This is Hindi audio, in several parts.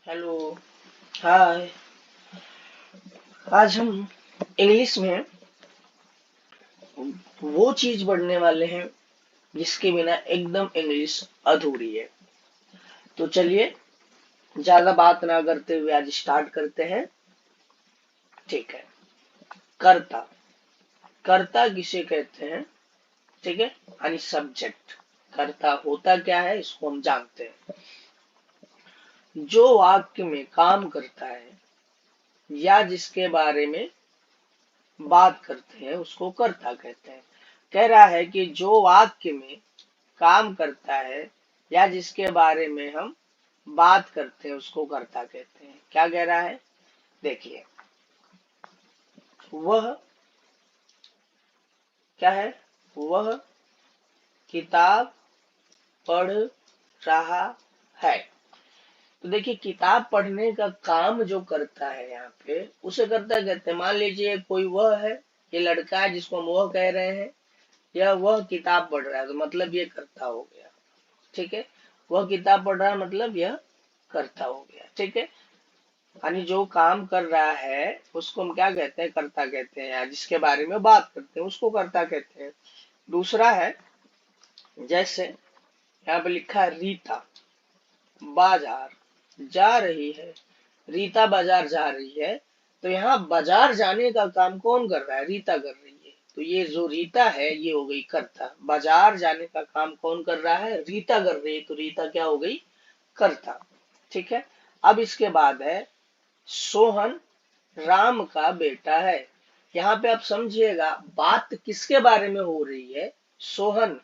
हेलो। हाय। आज हम इंग्लिश में वो चीज पढ़ने वाले हैं जिसके बिना एकदम इंग्लिश अधूरी है। तो चलिए, ज्यादा बात ना करते हुए आज स्टार्ट करते हैं। ठीक है। कर्ता। कर्ता किसे कहते हैं? ठीक है, यानी सब्जेक्ट। कर्ता होता क्या है इसको हम जानते हैं। जो वाक्य में काम करता है या जिसके बारे में बात करते हैं उसको कर्ता कहते हैं। कह रहा है कि जो वाक्य में काम करता है या जिसके बारे में हम बात करते हैं उसको कर्ता कहते हैं। क्या कह रहा है? देखिए, वह क्या है? वह किताब पढ़ रहा है। तो देखिए, किताब पढ़ने का काम जो करता है यहाँ पे उसे कर्ता कहते हैं। मान लीजिए कोई वह है, ये लड़का है जिसको हम वह कह रहे हैं, या वह किताब पढ़ रहा है, तो मतलब ये कर्ता हो गया। ठीक है, वह किताब पढ़ रहा है मतलब यह कर्ता हो गया। ठीक है, यानी जो काम कर रहा है उसको हम क्या कहते हैं? कर्ता कहते हैं। या जिसके बारे में बात करते हैं उसको कर्ता कहते हैं। दूसरा है, जैसे यहाँ पे लिखा है रीता बाजार जा रही है। रीता बाजार जा रही है, तो यहाँ बाजार जाने का काम कौन कर रहा है? रीता कर रही है। तो ये जो रीता है ये हो गई कर्ता। बाजार जाने का काम कौन कर रहा है? रीता कर रही है, तो रीता क्या हो गई? कर्ता। ठीक है, अब इसके बाद है सोहन राम का बेटा है। यहाँ पे आप समझिएगा बात किसके बारे में हो रही है? सोहन।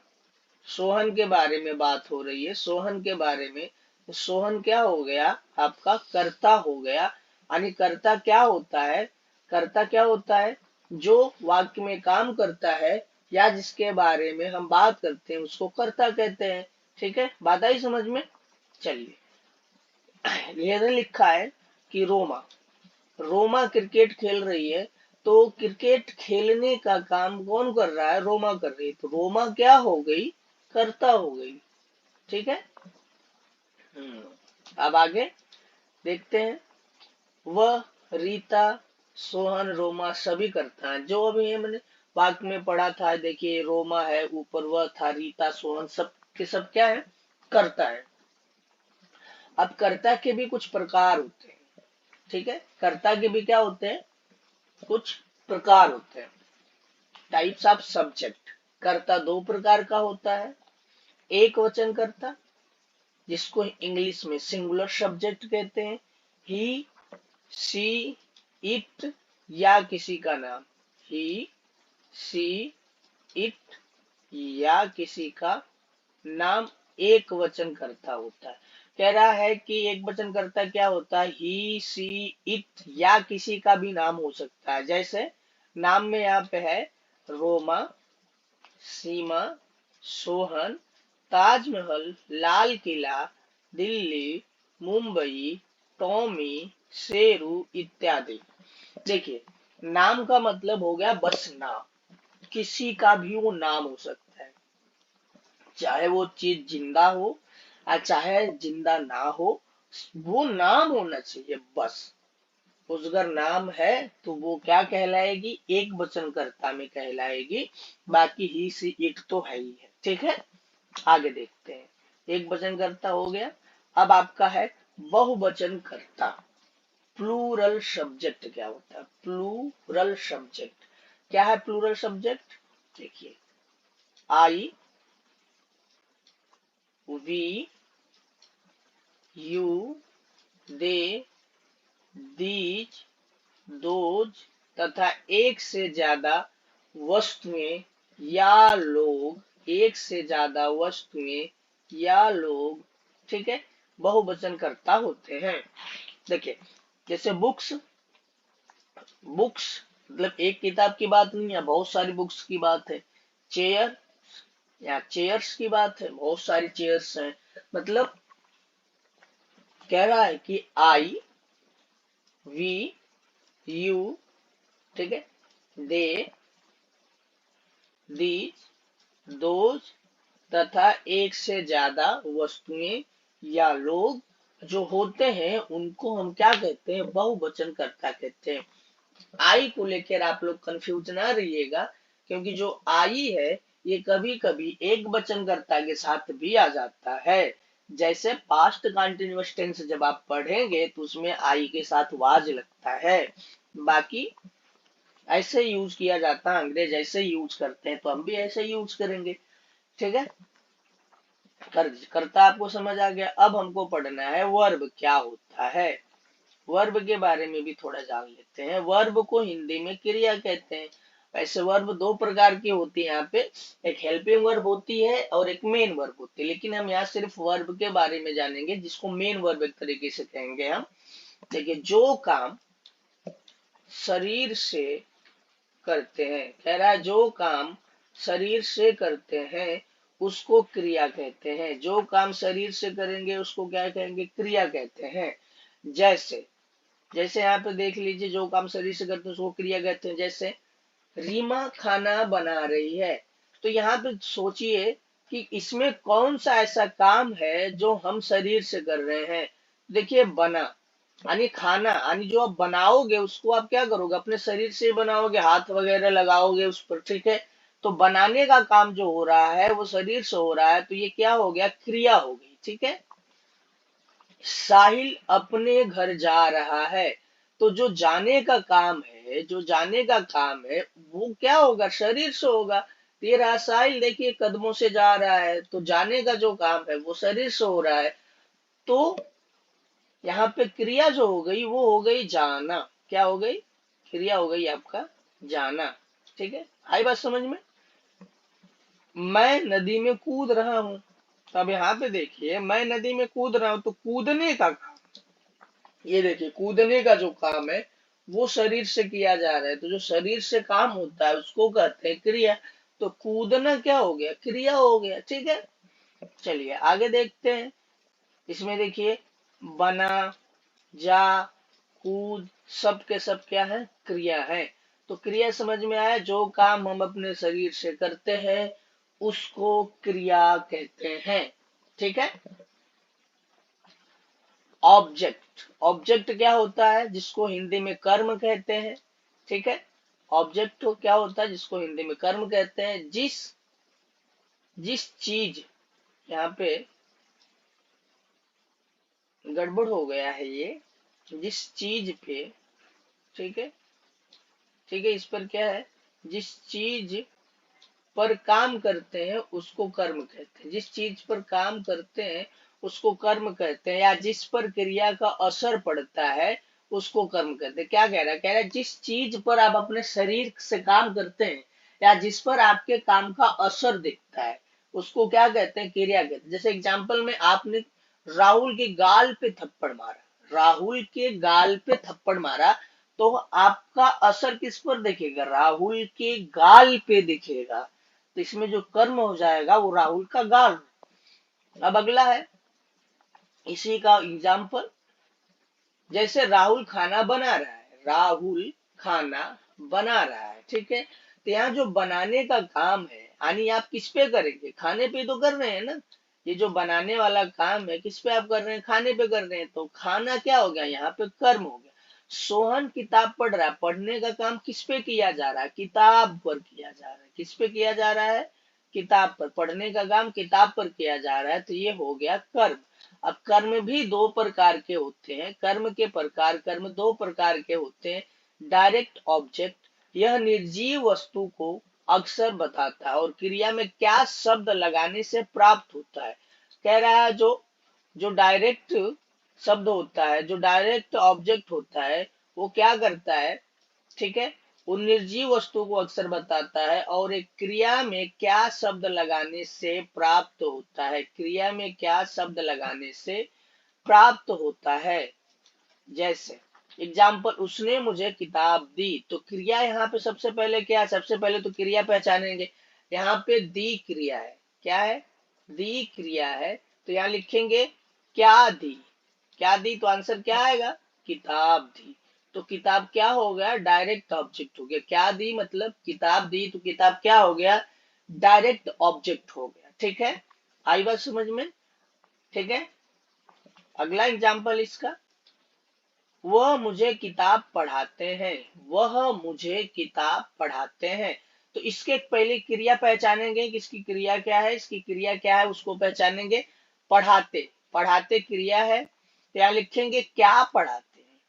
सोहन के बारे में बात हो रही है। सोहन के बारे में। सोहन क्या हो गया? आपका कर्ता हो गया। यानी कर्ता क्या होता है? कर्ता क्या होता है? जो वाक्य में काम करता है या जिसके बारे में हम बात करते हैं उसको कर्ता कहते हैं। ठीक है, बात आई समझ में? चलिए, ये लिखा है कि रोमा। रोमा क्रिकेट खेल रही है, तो क्रिकेट खेलने का काम कौन कर रहा है? रोमा कर रही है, तो रोमा क्या हो गई? कर्ता हो गई। ठीक है। अब आगे देखते हैं। वह, रीता, सोहन, रोमा सभी करता है। जो अभी हमने वाक्य में पढ़ा था, देखिए रोमा है, ऊपर वह था, रीता, सोहन, सब के सब क्या है? करता है। अब कर्ता के भी कुछ प्रकार होते हैं। ठीक है, कर्ता के भी क्या होते हैं? कुछ प्रकार होते हैं। Types of subject. कर्ता दो प्रकार का होता है। एक वचन कर्ता, जिसको इंग्लिश में सिंगुलर सब्जेक्ट कहते हैं। ही, सी, इट या किसी का नाम। ही, सी, इट या किसी का नाम एक वचन कर्ता होता है। कह रहा है कि एक वचन कर्ता क्या होता है? ही, सी, इट या किसी का भी नाम हो सकता है। जैसे नाम में यहाँ पे है रोमा, सीमा, सोहन, ताजमहल, लाल किला, दिल्ली, मुंबई, टॉमी, शेरू इत्यादि। देखिए, नाम का मतलब हो गया बस नाम। किसी का भी वो नाम हो सकता है, चाहे वो चीज जिंदा हो या चाहे जिंदा ना हो, वो नाम होना चाहिए बस। उस अगर नाम है तो वो क्या कहलाएगी? एक वचन कर्ता में कहलाएगी। बाकी ही सी इट तो है ही है। ठीक है, आगे देखते हैं। एक वचन कर्ता हो गया। अब आपका है बहुवचन कर्ता। प्लूरल सब्जेक्ट क्या होता है? प्लूरल सब्जेक्ट क्या है? प्लूरल सब्जेक्ट देखिए, I, we, you, they, these, those तथा एक से ज्यादा वस्तुएं या लोग। एक से ज्यादा वस्तुएं या लोग, ठीक है, बहुवचन कर्ता होते हैं। देखिए, जैसे बुक्स। बुक्स मतलब एक किताब की बात नहीं है, बहुत सारी बुक्स की बात है। चेयर या चेयर्स की बात है, बहुत सारी चेयर्स हैं। मतलब कह रहा है कि आई, वी, यू, ठीक है, दे, दीज, दोज तथा एक से ज्यादा वस्तुएं या लोग जो होते हैं उनको हम क्या कहते हैं, बहुवचन कर्ता कहते हैं। आई को लेकर आप लोग कंफ्यूज ना रहिएगा, क्योंकि जो आई है ये कभी कभी एक वचन कर्ता के साथ भी आ जाता है। जैसे पास्ट कंटिन्यूअस टेंस जब आप पढ़ेंगे तो उसमें आई के साथ वाज लगता है। बाकी ऐसे यूज किया जाता है, अंग्रेज ऐसे यूज करते हैं तो हम भी ऐसे यूज करेंगे। ठीक है, करता आपको समझ आ गया। अब हमको पढ़ना है वर्ब क्या होता है। वर्ब के बारे में भी थोड़ा जान लेते हैं। वर्ब को हिंदी में क्रिया कहते हैं। वैसे वर्ब दो प्रकार की होती है यहाँ पे, एक हेल्पिंग वर्ब होती है और एक मेन वर्ब होती है, लेकिन हम यहाँ सिर्फ वर्ब के बारे में जानेंगे, जिसको मेन वर्ब एक तरीके से कहेंगे हम। देखिए, जो काम शरीर से करते हैं, कह रहा है जो काम शरीर से करते हैं उसको क्रिया कहते हैं। जो काम शरीर से करेंगे उसको क्या कहेंगे, क्रिया कहते हैं। जैसे जैसे यहाँ पे देख लीजिए, जो काम शरीर से करते हैं उसको क्रिया कहते हैं। जैसे रीमा खाना बना रही है, तो यहाँ पे सोचिए कि इसमें कौन सा ऐसा काम है जो हम शरीर से कर रहे हैं। देखिए, बना यानी खाना, यानी जो आप बनाओगे उसको आप क्या करोगे, अपने शरीर से बनाओगे, हाथ वगैरह लगाओगे उस पर। ठीक है, तो बनाने का काम जो हो रहा है वो शरीर से हो रहा है, तो ये क्या हो गया, क्रिया हो गई। ठीक है, साहिल अपने घर जा रहा है, तो जो जाने का काम है, जो जाने का काम है वो क्या होगा, शरीर से होगा। तो ये रहा साहिल, देखिए कदमों से जा रहा है, तो जाने का जो काम है वो शरीर से हो रहा है। तो यहाँ पे क्रिया जो हो गई वो हो गई जाना। क्या हो गई, क्रिया हो गई आपका जाना। ठीक है, आई बात समझ में। मैं नदी में कूद रहा हूं, तो अब यहाँ पे देखिए, मैं नदी में कूद रहा हूं, तो कूदने का, ये देखिए कूदने का जो काम है वो शरीर से किया जा रहा है, तो जो शरीर से काम होता है उसको कहते हैं क्रिया। तो कूदना क्या हो गया, क्रिया हो गया। ठीक है, चलिए आगे देखते हैं। इसमें देखिए, बना, जा, कूद, सब के सब क्या है, क्रिया है। तो क्रिया समझ में आया, जो काम हम अपने शरीर से करते हैं उसको क्रिया कहते हैं। ठीक है, ऑब्जेक्ट, ऑब्जेक्ट क्या होता है, जिसको हिंदी में कर्म कहते हैं। ठीक है, ऑब्जेक्ट क्या होता है, जिसको हिंदी में कर्म कहते हैं। जिस जिस चीज, यहाँ पे गड़बड़ हो गया है ये, जिस चीज पे, ठीक है, ठीक है, इस पर क्या है, जिस चीज पर काम करते हैं उसको कर्म कहते हैं। जिस चीज पर काम करते हैं उसको कर्म कहते हैं, या जिस पर क्रिया का असर पड़ता है उसको कर्म कहते हैं। क्या कह रहा है, कह रहा है जिस चीज पर आप अपने शरीर से काम करते हैं या जिस पर आपके काम का असर दिखता है उसको क्या कहते हैं, क्रिया कहते हैं। जैसे एग्जाम्पल में, आपने राहुल के गाल पे थप्पड़ मारा, राहुल के गाल पे थप्पड़ मारा, तो आपका असर किस पर दिखेगा, राहुल के गाल पे दिखेगा। तो इसमें जो कर्म हो जाएगा वो राहुल का गाल। अब अगला है इसी का एग्जाम्पल, जैसे राहुल खाना बना रहा है, राहुल खाना बना रहा है। ठीक है, तो यहाँ जो बनाने का काम है, यानी आप किस पे करेंगे, खाने पे तो कर रहे हैं ना। ये जो बनाने वाला काम है किस पे आप कर रहे हैं, खाने पे कर रहे हैं, तो खाना क्या हो गया, यहाँ पे कर्म हो गया। सोहन किताब पढ़ रहा है, पढ़ने का काम किस पे किया जा रहा है, किताब पर किया जा रहा है। किस पे किया जा रहा है, किताब पर, पढ़ने का काम किताब पर किया जा रहा है, तो ये हो गया कर्म। अब कर्म भी दो प्रकार के होते हैं, कर्म के प्रकार, कर्म दो प्रकार के होते हैं। डायरेक्ट ऑब्जेक्ट, यह निर्जीव वस्तु को अक्सर बताता है और क्रिया में क्या शब्द लगाने से प्राप्त होता है। कह रहा है जो जो डायरेक्ट शब्द होता है, जो डायरेक्ट ऑब्जेक्ट होता है, वो क्या करता है, ठीक है, वो निर्जीव वस्तु को अक्सर बताता है और एक क्रिया में क्या शब्द लगाने से प्राप्त होता है, क्रिया में क्या शब्द लगाने से प्राप्त होता है। जैसे एग्जाम्पल, उसने मुझे किताब दी, तो क्रिया यहाँ पे सबसे पहले क्या है, सबसे पहले तो क्रिया पहचानेंगे। यहाँ पे दी क्रिया है, क्या है, दी क्रिया है, तो यहाँ लिखेंगे क्या दी, क्या दी, तो आंसर क्या आएगा, किताब दी। तो किताब क्या हो गया, डायरेक्ट ऑब्जेक्ट हो गया। क्या दी मतलब किताब दी, तो किताब क्या हो गया, डायरेक्ट ऑब्जेक्ट हो गया। ठीक है, आई बात समझ में। ठीक है, अगला एग्जाम्पल इसका, वह मुझे किताब पढ़ाते हैं, वह मुझे किताब पढ़ाते हैं। तो इसके पहले क्रिया पहचानेंगे कि इसकी क्रिया क्या है, इसकी क्रिया क्या है उसको पहचानेंगे। पढ़ाते, पढ़ाते क्रिया है, तो यहाँ लिखेंगे क्या पढ़ाते हैं,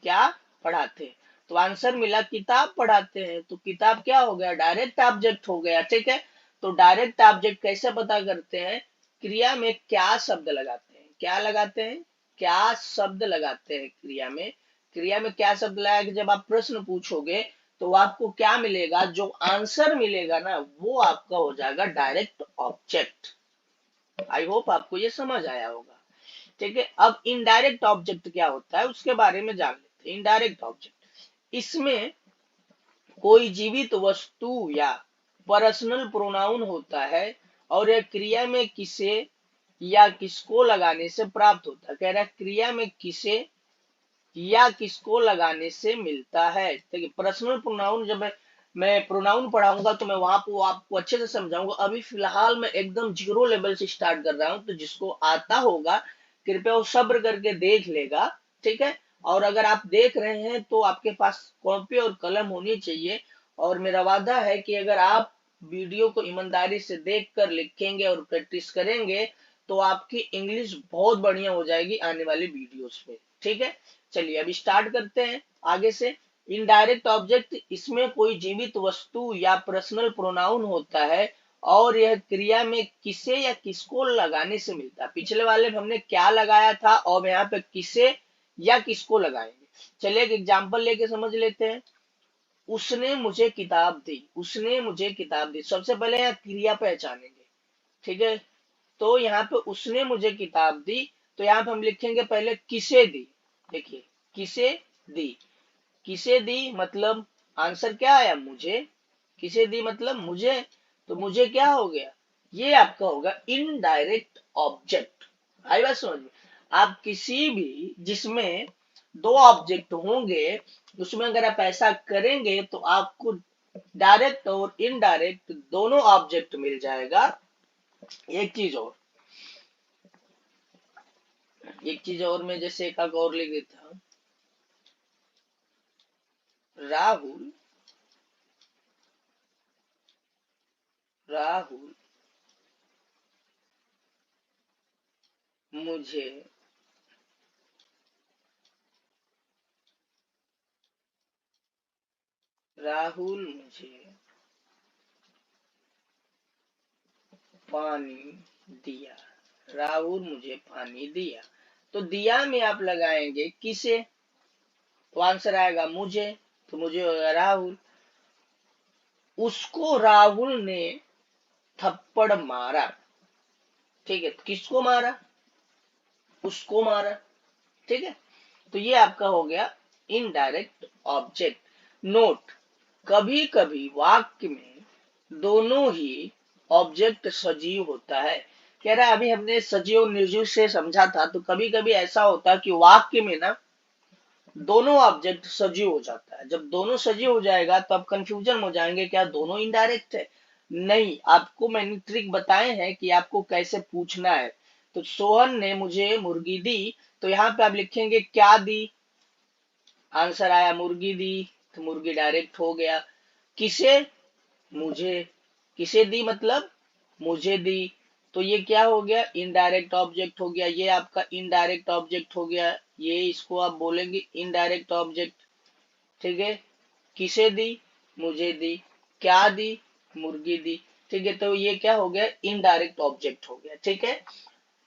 क्या पढ़ाते हैं। तो आंसर मिला किताब पढ़ाते हैं, तो किताब क्या हो गया, डायरेक्ट ऑब्जेक्ट हो गया। ठीक है, तो डायरेक्ट ऑब्जेक्ट कैसे पता करते हैं, क्रिया में क्या शब्द लगाते हैं, क्या लगाते हैं, क्या शब्द लगाते हैं क्रिया में। क्रिया में क्या शब्द लगा के जब आप प्रश्न पूछोगे तो आपको क्या मिलेगा, जो आंसर मिलेगा ना वो आपका हो जाएगा डायरेक्ट ऑब्जेक्ट। आई होप आपको ये समझ आया होगा। ठीक है, अब इनडायरेक्ट ऑब्जेक्ट क्या होता है उसके बारे में जान लेते हैं। इनडायरेक्ट ऑब्जेक्ट, इसमें कोई जीवित वस्तु या पर्सनल प्रोनाउन होता है और यह क्रिया में किसे या किसको लगाने से प्राप्त होता है। कह रहा है क्रिया में किसे या किसको लगाने से मिलता है। देखिए पर्सनल प्रोनाउन, जब मैं प्रोनाउन पढ़ाऊंगा तो मैं वहां पर आपको अच्छे से समझाऊंगा। अभी फिलहाल मैं एकदम जीरो लेवल से स्टार्ट कर रहा हूं, तो जिसको आता होगा कृपया वो सब्र करके देख लेगा। ठीक है, और अगर आप देख रहे हैं तो आपके पास कॉपी और कलम होनी चाहिए। और मेरा वादा है कि अगर आप वीडियो को ईमानदारी से देखकर लिखेंगे और प्रैक्टिस करेंगे तो आपकी इंग्लिश बहुत बढ़िया हो जाएगी आने वाली वीडियोस में। ठीक है, चलिए अभी स्टार्ट करते हैं आगे से। इनडायरेक्ट ऑब्जेक्ट, इसमें कोई जीवित वस्तु या पर्सनल प्रोनाउन होता है और यह क्रिया में किसे या किसको लगाने से मिलता है। पिछले वाले में हमने क्या लगाया था और यहाँ पे किसे या किसको लगाएंगे। चलिए एक एग्जांपल लेके समझ लेते हैं। उसने मुझे किताब दी, उसने मुझे किताब दी। सबसे पहले यहाँ क्रिया पहचानेंगे। ठीक है, तो यहाँ पे उसने मुझे किताब दी, तो यहाँ पे हम लिखेंगे पहले किसे दी। देखिए किसे दी, किसे दी मतलब आंसर क्या आया, मुझे। किसे दी मतलब मुझे, तो मुझे क्या हो गया, ये आपका होगा इनडायरेक्ट ऑब्जेक्ट। आई बात समझ में। आप किसी भी जिसमें दो ऑब्जेक्ट होंगे उसमें अगर आप ऐसा करेंगे तो आपको डायरेक्ट और इनडायरेक्ट दोनों ऑब्जेक्ट मिल जाएगा। एक चीज और, एक चीज और मैं जैसे एक और लिख देता हूं, राहुल, राहुल मुझे राहुल मुझे पानी दिया, राहुल मुझे पानी दिया। तो दिया में आप लगाएंगे किसे, तो आंसर आएगा मुझे, तो मुझे होगा राहुल। उसको राहुल ने थप्पड़ मारा। ठीक है, किसको मारा, उसको मारा। ठीक है, तो ये आपका हो गया इनडायरेक्ट ऑब्जेक्ट। नोट, कभी कभी वाक्य में दोनों ही ऑब्जेक्ट सजीव होता है। कह रहा है अभी हमने सजीव और निर्जीव से समझा था, तो कभी कभी ऐसा होता है कि वाक्य में ना दोनों ऑब्जेक्ट सजीव हो जाता है। जब दोनों सजीव हो जाएगा तो आप कंफ्यूजन हो जाएंगे क्या दोनों इनडायरेक्ट है। नहीं, आपको मैंने ट्रिक बताए हैं कि आपको कैसे पूछना है। तो सोहन ने मुझे मुर्गी दी, तो यहाँ पे आप लिखेंगे क्या दी, आंसर आया मुर्गी दी, तो मुर्गी डायरेक्ट हो गया। किसे, मुझे, किसे दी मतलब मुझे दी, तो ये क्या हो गया, इनडायरेक्ट ऑब्जेक्ट हो गया। ये आपका इनडायरेक्ट ऑब्जेक्ट हो गया, ये इसको आप बोलेंगे इनडायरेक्ट ऑब्जेक्ट। ठीक है, किसे दी, मुझे दी, क्या दी, मुर्गी दी। ठीक है, तो ये क्या हो गया, इनडायरेक्ट ऑब्जेक्ट हो गया। ठीक है,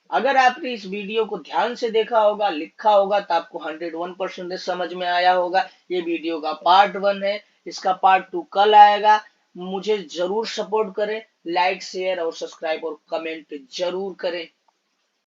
अगर आपने इस वीडियो को ध्यान से देखा होगा, लिखा होगा, तो आपको 101% समझ में आया होगा। ये वीडियो का पार्ट 1 है, इसका पार्ट 2 कल आएगा। मुझे जरूर सपोर्ट करें, लाइक शेयर और सब्सक्राइब और कमेंट जरूर करें।